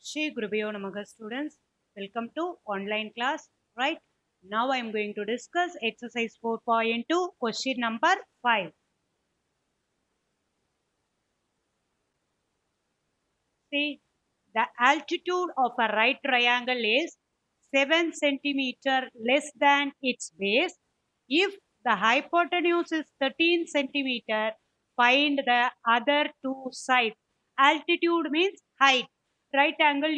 Shri Gurubhyo Namaha students. Welcome to online class. Right now I am going to discuss exercise 4.2 question number 5. See, the altitude of a right triangle is 7 centimeter less than its base. If the hypotenuse is 13 centimeter, find the other two sides. Altitude means height. Right angle,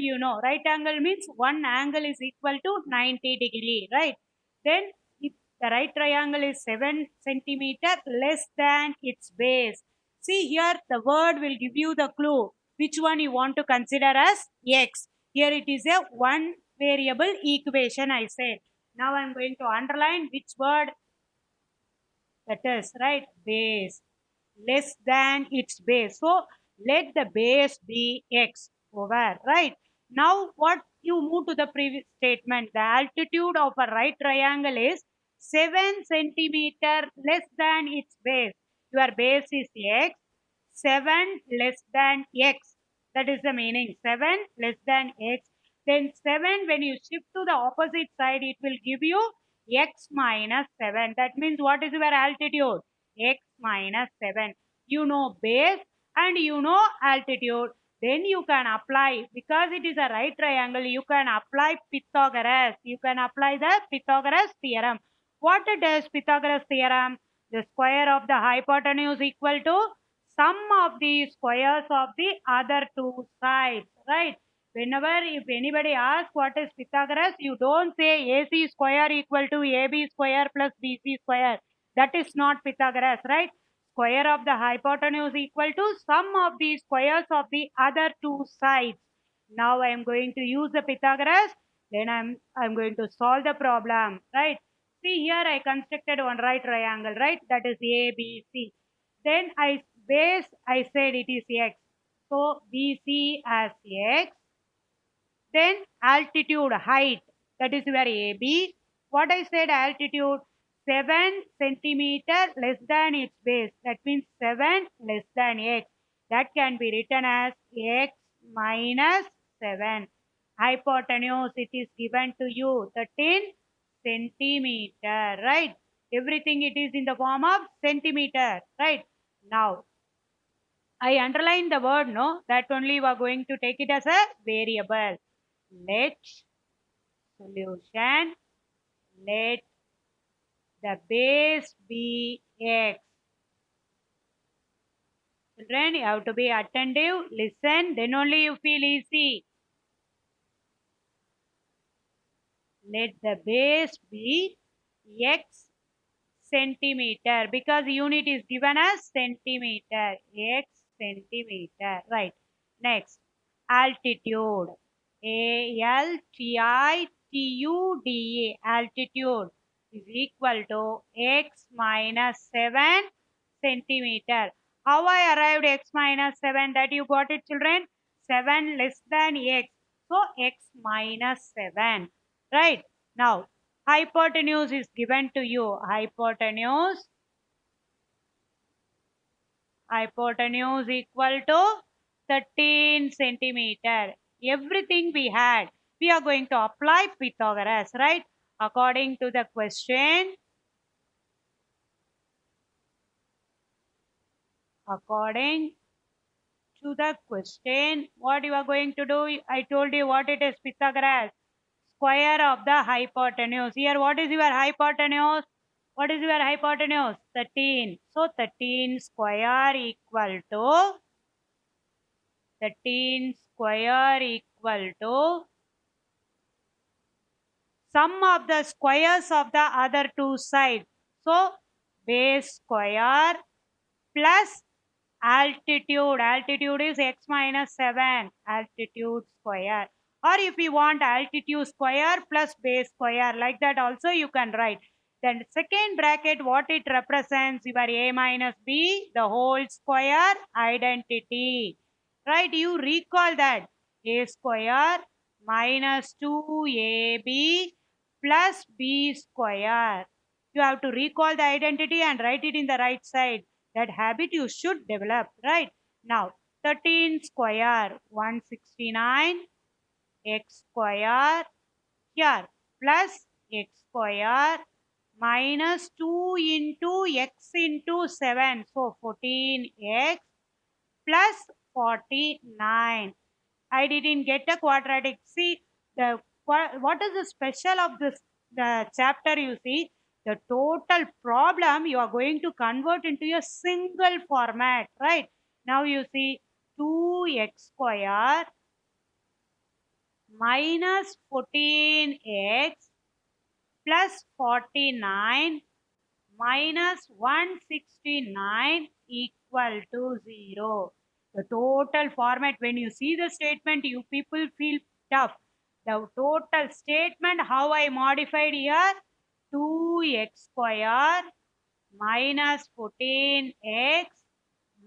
right angle means one angle is equal to 90 degree, right? Then if the right triangle is 7 centimeter less than its base. See here, the word will give you the clue which one you want to consider as x. Here it is a one variable equation I said. Now I am going to underline which word that is, right? Base. Less than its base. So let the base be x over, right? Now what you move to the previous statement. The altitude of a right triangle is 7 centimeter less than its base. Your base is x. 7 less than x. That is the meaning. 7 less than x. Then 7, when you shift to the opposite side, it will give you x minus 7. That means what is your altitude? X minus 7. You know base and you know altitude. Then you can apply, because it is a right triangle, you can apply Pythagoras. You can apply the Pythagoras theorem. What does Pythagoras theorem? The square of the hypotenuse equal to sum of the squares of the other two sides, right? Whenever if anybody asks what is Pythagoras, you don't say AC square equal to AB square plus BC square. That is not Pythagoras, right? Square of the hypotenuse equal to sum of the squares of the other two sides. Now I am going to use the Pythagoras. Then I'm going to solve the problem, right? See here I constructed one right triangle, right? That is ABC. Then I said it is x. So BC as x. Then altitude, height, that is your AB. What I said altitude, 7 centimeter less than its base. That means 7 less than x. That can be written as x minus 7. Hypotenuse, it is given to you 13 centimeter, right? Everything it is in the form of centimeter, right? Now, I underline the word, no? That only we are going to take it as a variable. Let solution, let the base be x. Children, you have to be attentive, listen, then only you feel easy. Let the base be x centimeter, because unit is given as centimeter, x centimeter, right? Next, altitude, altitude, altitude is equal to x minus 7 centimeter. How I arrived x minus 7? That you got it, children? 7 less than x. So x minus 7, right? Now hypotenuse is given to you. Hypotenuse equal to 13 centimeter. Everything we had, we are going to apply Pythagoras, right? According to the question, according to the question, what you are going to do? I told you what it is, Pythagoras. Square of the hypotenuse. Here, what is your hypotenuse? What is your hypotenuse? 13. So, 13 square equal to 13 square equal to sum of the squares of the other two sides. So, base square plus altitude. Altitude is x minus 7. Altitude square. Or if you want altitude square plus base square, like that also you can write. Then second bracket, what it represents, your a minus b, the whole square identity. Right? You recall that. A square minus 2ab plus b square. You have to recall the identity and write it in the right side. That habit you should develop, right? Now, 13 square, 169 x square here plus x square minus 2 into x into 7. So 14x plus 49. I didn't get a quadratic. See, what is the special of this the chapter? You see, the total problem you are going to convert into a single format, right? Now you see 2x square minus 14x plus 49 minus 169 equal to 0. The total format, when you see the statement, you people feel tough. The total statement, how I modified here, 2x square minus 14x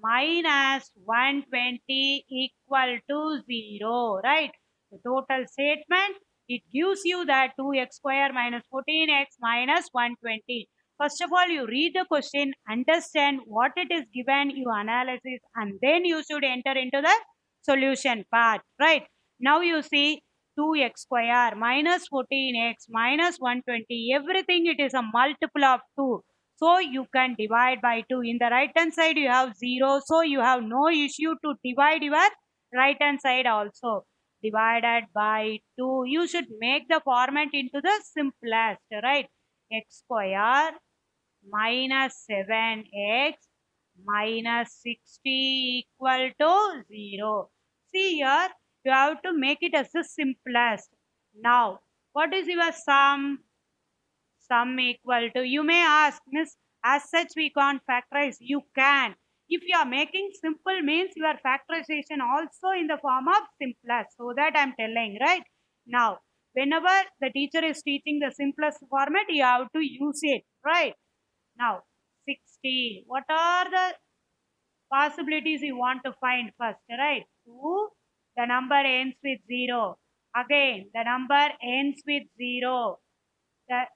minus 120 equal to 0, right? The total statement, it gives you that 2x square minus 14x minus 120. First of all, you read the question, understand what it is given, you analysis, and then you should enter into the solution part, right? Now you see 2x square minus 14x minus 120, everything it is a multiple of 2. So you can divide by 2. In the right hand side you have 0. So you have no issue to divide your right hand side also. Divided by 2. You should make the format into the simplest, right? X square minus 7x minus 60 equal to 0. See here, you have to make it as the simplest. Now, what is your sum? Sum equal to, you may ask, miss, as such we can't factorize. You can. If you are making simple means your factorization also in the form of simplest. So that I'm telling, right? Now, whenever the teacher is teaching the simplest format, you have to use it, right? Now, 60. What are the possibilities you want to find first, right? 2, the number ends with 0. Again, the number ends with 0. The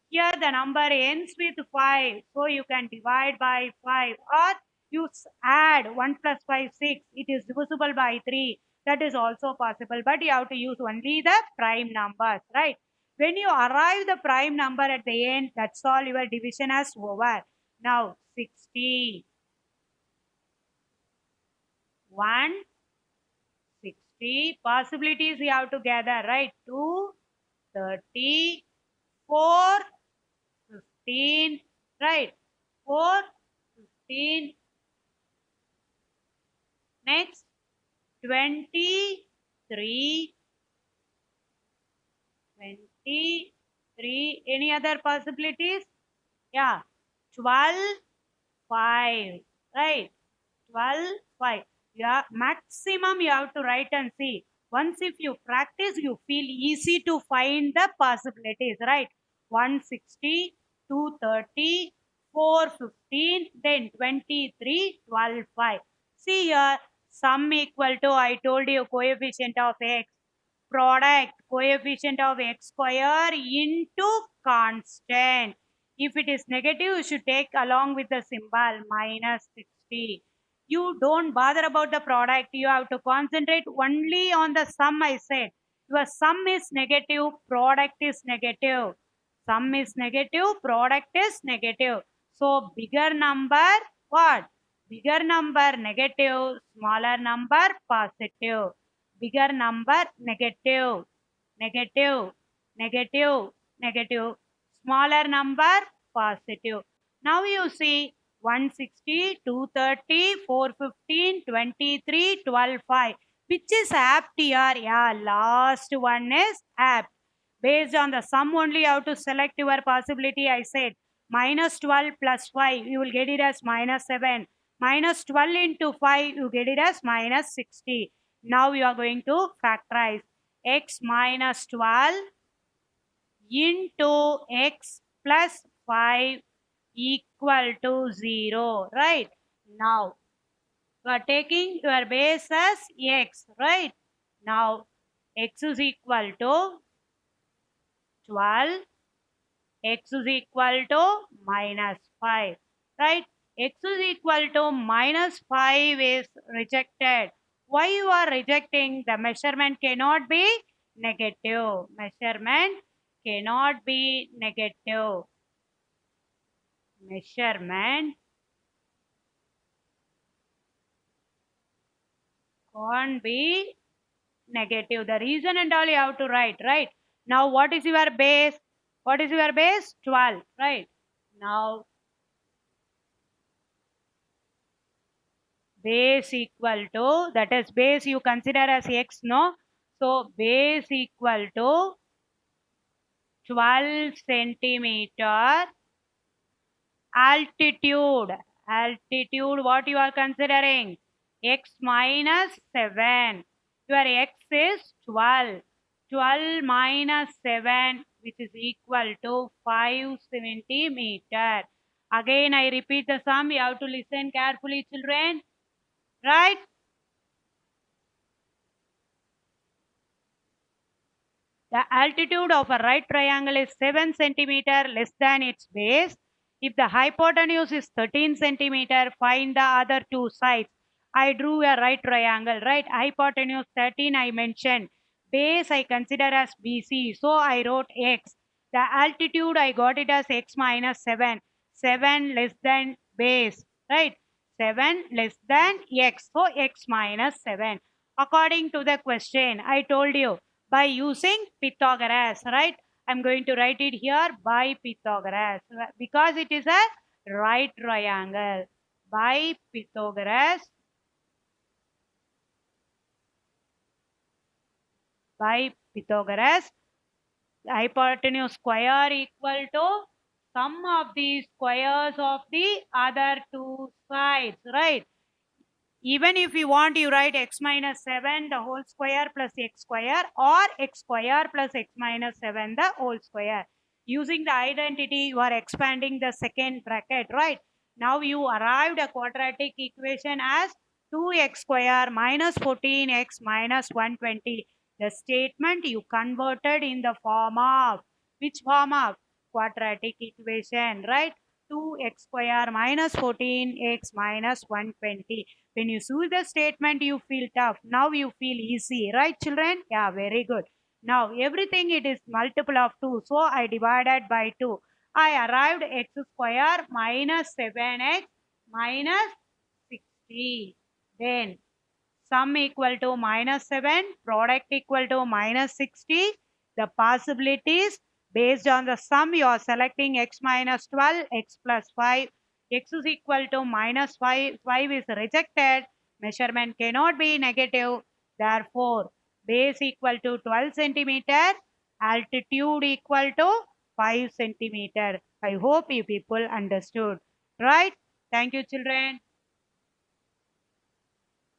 here the number ends with 5. So you can divide by 5 or you add 1 plus 5, 6. It is divisible by 3. That is also possible. But you have to use only the prime numbers, right? When you arrive the prime number at the end, that's all, your division has over. Now 60. 160 possibilities you have to gather, right? 2, 30, 4, 15, right? 4, 15, next 23, 23, any other possibilities? Yeah, 12, 5, right? 12, 5. Yeah, maximum you have to write and see. Once if you practice, you feel easy to find the possibilities, right? 160, 230, 415, then 23, 12, 5. See here, sum equal to, I told you, coefficient of x, product, coefficient of x square into constant. If it is negative, you should take along with the symbol minus 60. You don't bother about the product. You have to concentrate only on the sum, I said. Your sum is negative, product is negative. Sum is negative, product is negative. So bigger number, what? Bigger number negative, smaller number positive. Bigger number negative, negative, negative, negative. Smaller number positive. Now you see 160, 230, 415, 23, 12, 5. Which is apt here? Yeah, last one is apt. Based on the sum only, you have to select your possibility. I said minus 12 plus 5, you will get it as minus 7. Minus 12 into 5, you get it as minus 60. Now you are going to factorize x minus 12 into x plus 5 equal to 0, right? Now you are taking your base as x, right? Now x is equal to 12, x is equal to minus 5, right? X is equal to minus 5 is rejected. Why you are rejecting? The measurement cannot be negative. Measurement cannot be negative. Measurement can't be negative. The reason and all you have to write, right? Now, what is your base? What is your base? 12, right? Now, base equal to, that is base you consider as x, no? So, base equal to 12 centimeter. Altitude. Altitude, what you are considering? X minus 7. Your x is 12. 12 minus 7, which is equal to 5 centimeter. Again, I repeat the sum. You have to listen carefully, children. Right? The altitude of a right triangle is 7 centimeter less than its base. If the hypotenuse is 13 centimeter, find the other two sides. I drew a right triangle, right? Hypotenuse 13 I mentioned. Base I consider as BC. So I wrote X. The altitude I got it as X minus 7. 7 less than base, right? 7 less than X. So X minus 7. According to the question, I told you by using Pythagoras, right? I'm going to write it here by Pythagoras because it is a right triangle. By Pythagoras, by Pythagoras, hypotenuse square equal to sum of the squares of the other two sides, right? Even if you want, you write x minus 7 the whole square plus x square, or x square plus x minus 7 the whole square. Using the identity, you are expanding the second bracket, right? Now you arrived a quadratic equation as 2x square minus 14x minus 120. The statement you converted in the form of, which form of? Quadratic equation, right? 2x square minus 14x minus 120. When you see the statement, you feel tough. Now you feel easy, right, children? Yeah, very good. Now everything it is multiple of 2. So I divided by 2. I arrived x square minus 7x minus 60. Then sum equal to minus 7, product equal to minus 60. The possibilities based on the sum you are selecting x minus 12, x plus 5. X is equal to minus 5, 5 is rejected. Measurement cannot be negative. Therefore, base equal to 12 centimeter, altitude equal to 5 centimeter. I hope you people understood. Right? Thank you, children.